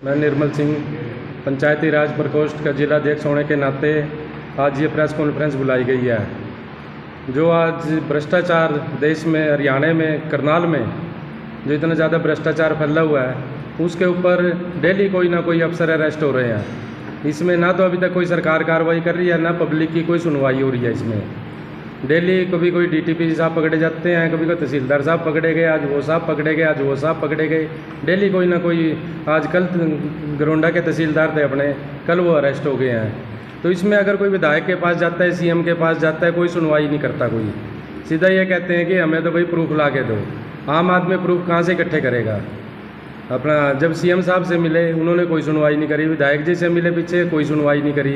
मैं निर्मल सिंह पंचायती राज प्रकोष्ठ का जिलाध्यक्ष होने के नाते आज ये प्रेस कॉन्फ्रेंस बुलाई गई है। जो आज भ्रष्टाचार देश में, हरियाणा में, करनाल में जो इतना ज़्यादा भ्रष्टाचार फैला हुआ है, उसके ऊपर डेली कोई ना कोई अफसर अरेस्ट हो रहे हैं। इसमें ना तो अभी तक कोई सरकार कार्रवाई कर रही है, ना पब्लिक की कोई सुनवाई हो रही है। इसमें डेली कभी कोई डीटीपी साहब पकड़े जाते हैं, कभी कोई तहसीलदार साहब पकड़े गए, आज वो साहब पकड़े गए, आज वो साहब पकड़े गए। डेली कोई ना कोई, आज कल गरोंडा के तहसीलदार थे अपने, कल वो अरेस्ट हो गए हैं। तो इसमें अगर कोई विधायक के पास जाता है, सीएम के पास जाता है, कोई सुनवाई नहीं करता। कोई सीधा ये कहते हैं कि हमें तो भाई प्रूफ ला के दो। आम आदमी प्रूफ कहाँ से इकट्ठे करेगा? अपना जब सीएम साहब से मिले उन्होंने कोई सुनवाई नहीं करी, विधायक जी से मिले पीछे कोई सुनवाई नहीं करी,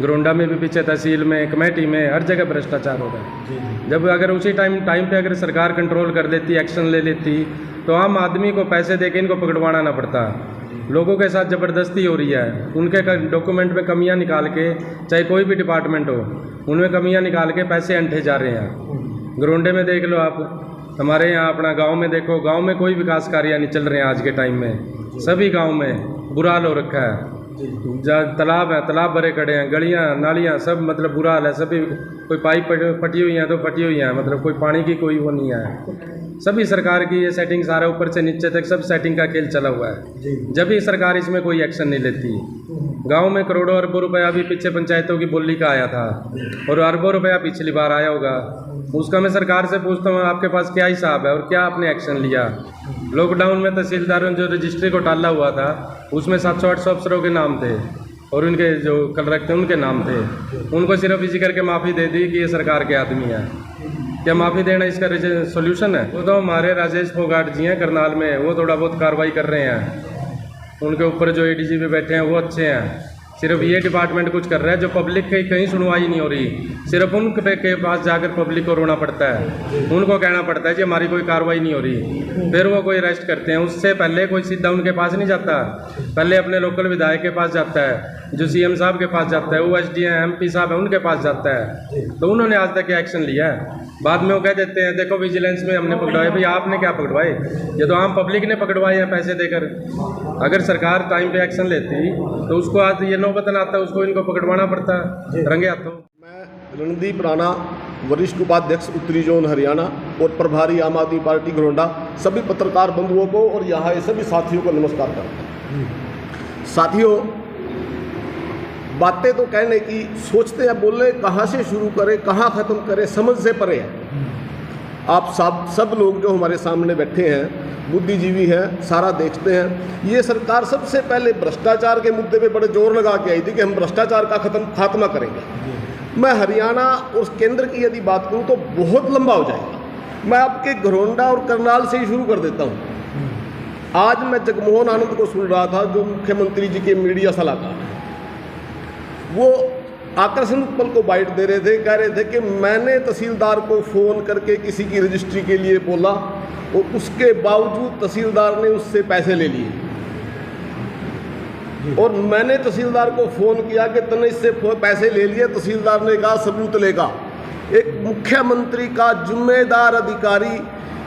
गरोंडा में भी पीछे, तहसील में, कमेटी में, हर जगह भ्रष्टाचार हो रहा है। जब अगर उसी टाइम पे अगर सरकार कंट्रोल कर लेती, एक्शन ले लेती, तो आम आदमी को पैसे दे के इनको पकड़वाना ना पड़ता। लोगों के साथ ज़बरदस्ती हो रही है, उनके डॉक्यूमेंट में कमियां निकाल के, चाहे कोई भी डिपार्टमेंट हो, उनमें कमियां निकाल के पैसे अंठे जा रहे हैं। गरोंडे में देख लो आप, हमारे यहाँ अपना गांव में देखो, गांव में कोई विकास कार्य नहीं चल रहे हैं आज के टाइम में। सभी गांव में बुरा हाल हो रखा है। जहाँ तालाब है, तालाब भरे खड़े हैं, गलियाँ नालियाँ सब, मतलब बुरा हाल है। सभी कोई पाइप फटी हुई हैं तो फटी हुई हैं, मतलब कोई पानी की कोई वो नहीं है। सभी सरकार की ये सेटिंग, सारा ऊपर से नीचे तक सब सेटिंग का खेल चला हुआ है। जब भी सरकार इसमें कोई एक्शन नहीं लेती। गांव में करोड़ों अरबों रुपया अभी पीछे पंचायतों की बोली का आया था, और अरबों रुपया पिछली बार आया होगा। उसका मैं सरकार से पूछता हूँ, आपके पास क्या हिसाब है और क्या आपने एक्शन लिया? लॉकडाउन में तहसीलदारों जो रजिस्ट्री घोटाला हुआ था, उसमें 700-800 अफसरों के नाम थे, और उनके जो कल रखते उनके नाम थे। उनको सिर्फ इसी करके माफ़ी दे दी कि ये सरकार के आदमी है। क्या माफ़ी देना इसका सोल्यूशन है? वो तो हमारे राजेश फोगाट जी हैं करनाल में, वो थोड़ा बहुत कार्रवाई कर रहे हैं। उनके ऊपर जो एडीजी पे बैठे हैं वो अच्छे हैं। सिर्फ ये डिपार्टमेंट कुछ कर रहा है, जो पब्लिक की कहीं सुनवाई नहीं हो रही। सिर्फ उनके के पास जाकर पब्लिक को रोना पड़ता है, उनको कहना पड़ता है कि हमारी कोई कार्रवाई नहीं हो रही, फिर वो कोई अरेस्ट करते हैं। उससे पहले कोई सीधा उनके पास नहीं जाता, पहले अपने लोकल विधायक के पास जाता है, जो सीएम साहब के पास जाता है, वो एसडीएम एमपी साहब है उनके पास जाता है। तो उन्होंने आज तक एक्शन लिया है? बाद में वो कह देते हैं देखो विजिलेंस में हमने पकड़वाए। भाई आपने क्या पकड़वाए? ये तो आम पब्लिक ने पकड़वाए हैं पैसे देकर। अगर सरकार टाइम पे एक्शन लेती तो उसको आज ये नौबत ना आता, उसको इनको पकड़वाना पड़ता रंगे हाथों। मैं रणदीप राणा, वरिष्ठ उपाध्यक्ष उत्तरी जोन हरियाणा और प्रभारी आम आदमी पार्टी गरोंडा, सभी पत्रकार बंधुओं को और यहाँ सभी साथियों को नमस्कार करता हूँ। साथियों, बातें तो कहने की सोचते हैं, बोले कहाँ से शुरू करें, कहाँ ख़त्म करें, समझ से परे है। आप सब लोग जो हमारे सामने बैठे हैं बुद्धिजीवी हैं, सारा देखते हैं। ये सरकार सबसे पहले भ्रष्टाचार के मुद्दे पे बड़े जोर लगा के आई थी कि हम भ्रष्टाचार का खात्मा करेंगे। मैं हरियाणा और केंद्र की यदि बात करूं तो बहुत लंबा हो जाएगा। मैं आपके गरोंडा और करनाल से ही शुरू कर देता हूं। आज मैं जगमोहन आनंद को सुन रहा था, जो मुख्यमंत्री जी के मीडिया सलाहकार हैं। वो आकर्षण पल को बाइट दे रहे थे, कह रहे थे कि मैंने तहसीलदार को फ़ोन करके किसी की रजिस्ट्री के लिए बोला और उसके बावजूद तहसीलदार ने उससे पैसे ले लिए, और मैंने तहसीलदार को फ़ोन किया कि तूने इससे पैसे ले लिए, तहसीलदार ने कहा सबूत लेगा। एक मुख्यमंत्री का जिम्मेदार अधिकारी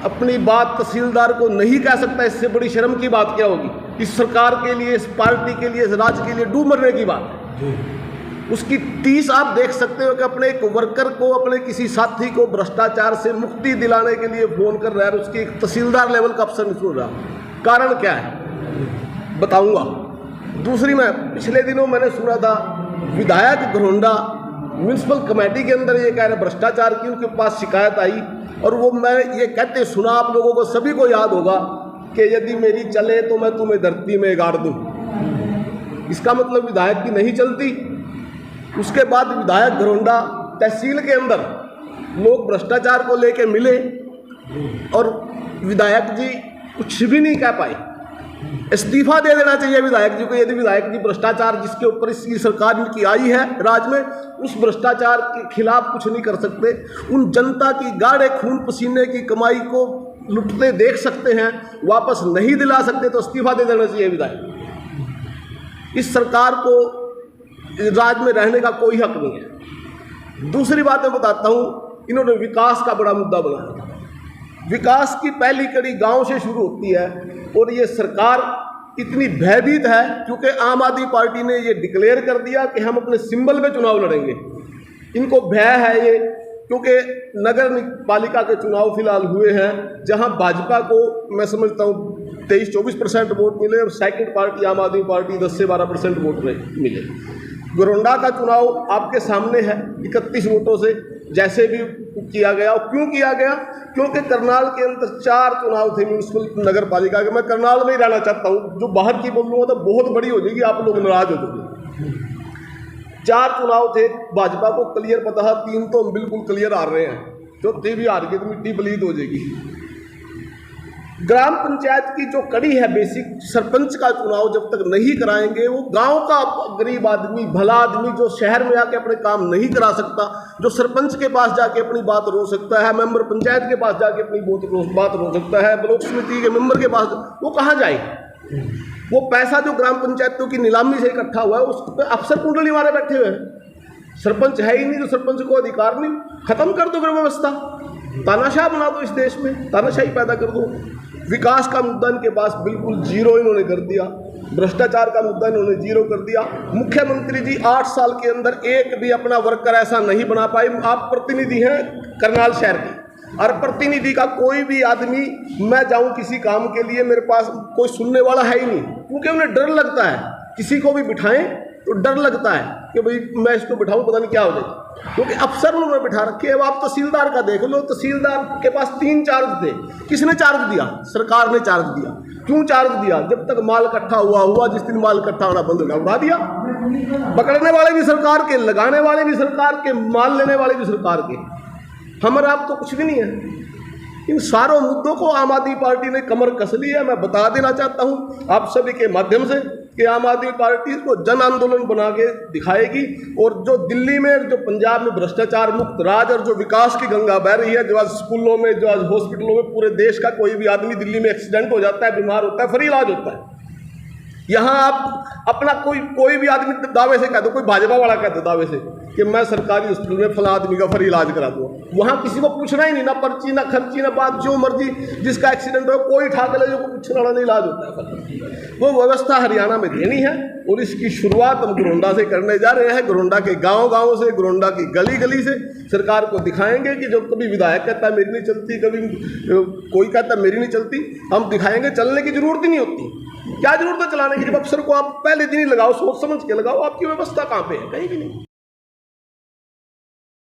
अपनी बात तहसीलदार को नहीं कह सकता, इससे बड़ी शर्म की बात क्या होगी? इस सरकार के लिए, इस पार्टी के लिए, इस राज्य के लिए डूब मरने की बात है। उसकी 30 आप देख सकते हो कि अपने एक वर्कर को, अपने किसी साथी को भ्रष्टाचार से मुक्ति दिलाने के लिए फ़ोन कर रहा है, और उसकी एक तहसीलदार लेवल का अफसर नहीं सुन रहा। कारण क्या है बताऊंगा। दूसरी, मैं पिछले दिनों मैंने सुना था विधायक गरोंडा म्यूनसिपल कमेटी के अंदर ये कह रहे भ्रष्टाचार की उनके पास शिकायत आई, और वो मैं ये कहते सुना, आप लोगों को सभी को याद होगा कि यदि मेरी चले तो मैं तुम्हें धरती में गाड़ दूँ। इसका मतलब विधायक की नहीं चलती। उसके बाद विधायक गरोंडा तहसील के अंदर लोग भ्रष्टाचार को लेके मिले और विधायक जी कुछ भी नहीं कह पाए। इस्तीफा दे देना चाहिए विधायक जी को, यदि विधायक जी भ्रष्टाचार जिसके ऊपर इसकी सरकार की आई है राज्य में, उस भ्रष्टाचार के खिलाफ कुछ नहीं कर सकते। उन जनता की गाढ़े खून पसीने की कमाई को लुटते देख सकते हैं, वापस नहीं दिला सकते, तो इस्तीफा दे देना चाहिए विधायक। इस सरकार को राज्य में रहने का कोई हक नहीं है। दूसरी बात मैं बताता हूँ, इन्होंने विकास का बड़ा मुद्दा बनाया। विकास की पहली कड़ी गांव से शुरू होती है, और ये सरकार इतनी भयभीत है क्योंकि आम आदमी पार्टी ने ये डिक्लेयर कर दिया कि हम अपने सिंबल पे चुनाव लड़ेंगे। इनको भय है ये, क्योंकि नगर पालिका के चुनाव फिलहाल हुए हैं जहां भाजपा को मैं समझता हूँ 23-24% वोट मिले और सेकंड पार्टी आम आदमी पार्टी 10 से 12% वोट मिले। गोरंडा का चुनाव आपके सामने है 31 वोटों से जैसे भी किया गया। और क्यों किया गया? क्योंकि करनाल के अंदर 4 चुनाव थे म्यूनसिपल नगर पालिका के। मैं करनाल में ही रहना चाहता हूँ, जो बाहर की बोलूँगा तो बहुत बड़ी हो जाएगी, आप लोग नाराज हो जाओगे। 4 चुनाव थे, भाजपा को क्लियर पता है, 3 तो हम बिल्कुल क्लियर हार रहे हैं, चौथी भी हार गई तो मिट्टी पलीत हो जाएगी। ग्राम पंचायत की जो कड़ी है बेसिक, सरपंच का चुनाव जब तक नहीं कराएंगे, वो गांव का गरीब आदमी, भला आदमी जो शहर में आके अपने काम नहीं करा सकता, जो सरपंच के पास जाके अपनी बात रो सकता है, मेंबर पंचायत के पास जाके अपनी बात रो सकता है, ब्लॉक समिति के मेंबर के पास, वो कहाँ जाए? वो पैसा जो ग्राम पंचायतों की नीलामी से इकट्ठा हुआ है, उस पर अफसर कुंडली मारे बैठे हुए हैं। सरपंच है ही नहीं, जो सरपंच को अधिकार नहीं। खत्म कर दो व्यवस्था, तानाशाह बना दो इस देश में, तानाशाही पैदा कर दो। विकास का मुद्दा इनके पास बिल्कुल जीरो इन्होंने कर दिया, भ्रष्टाचार का मुद्दा इन्होंने जीरो कर दिया। मुख्यमंत्री जी 8 साल के अंदर एक भी अपना वर्कर ऐसा नहीं बना पाए। आप प्रतिनिधि हैं करनाल शहर के, और प्रतिनिधि का कोई भी आदमी, मैं जाऊं किसी काम के लिए, मेरे पास कोई सुनने वाला है ही नहीं, क्योंकि उन्हें डर लगता है। किसी को भी बिठाएं तो डर लगता है कि भाई मैं इसको बिठाऊं पता नहीं क्या हो जाए, क्योंकि अफसर उन्होंने बिठा रखे। अब आप तहसीलदार का देख लो, तहसीलदार के पास 3 चार्ज थे। किसने चार्ज दिया? सरकार ने चार्ज दिया। क्यों चार्ज दिया? जब तक माल इकट्ठा हुआ, जिस दिन माल इकट्ठा होना बंद होना उड़ा दिया। पकड़ने वाले भी सरकार के, लगाने वाले भी सरकार के, माल लेने वाले भी सरकार के। हमारा आप तो कुछ भी नहीं है। इन सारों मुद्दों को आम आदमी पार्टी ने कमर कस ली है। मैं बता देना चाहता हूं आप सभी के माध्यम से कि आम आदमी पार्टी को जन आंदोलन बना के दिखाएगी। और जो दिल्ली में, जो पंजाब में भ्रष्टाचार मुक्त राज और जो विकास की गंगा बह रही है, जो आज स्कूलों में, जो आज हॉस्पिटलों में, पूरे देश का कोई भी आदमी दिल्ली में एक्सीडेंट हो जाता है, बीमार होता है, फ्री इलाज होता है। यहाँ आप अपना कोई भी आदमी दावे से कह दो, कोई भाजपा वाला कह दो दावे से कि मैं सरकारी हॉस्पिटल में फला आदमी का फ्री इलाज करा दूँ, वहाँ किसी को पूछना ही नहीं, ना पर्ची, ना खर्ची, ना बात, जो मर्जी जिसका एक्सीडेंट हो कोई ठा के ले, जो पूछने वाला नहीं, इलाज होता है। वो व्यवस्था हरियाणा में देनी है और इसकी शुरुआत हम गोरंडा से करने जा रहे हैं। गोरंडा के गाँव से, गोरंडा की गली गली से सरकार को दिखाएंगे कि जो कभी विधायक कहता है मेरी नहीं चलती, कभी कोई कहता है मेरी नहीं चलती, हम दिखाएंगे। चलने की जरूरत ही नहीं होती। क्या जरूरत है चलाने की? जब अफसर को आप पहले दिन ही लगाओ, सोच समझ के लगाओ। आपकी व्यवस्था कहाँ पे है? कहीं भी नहीं।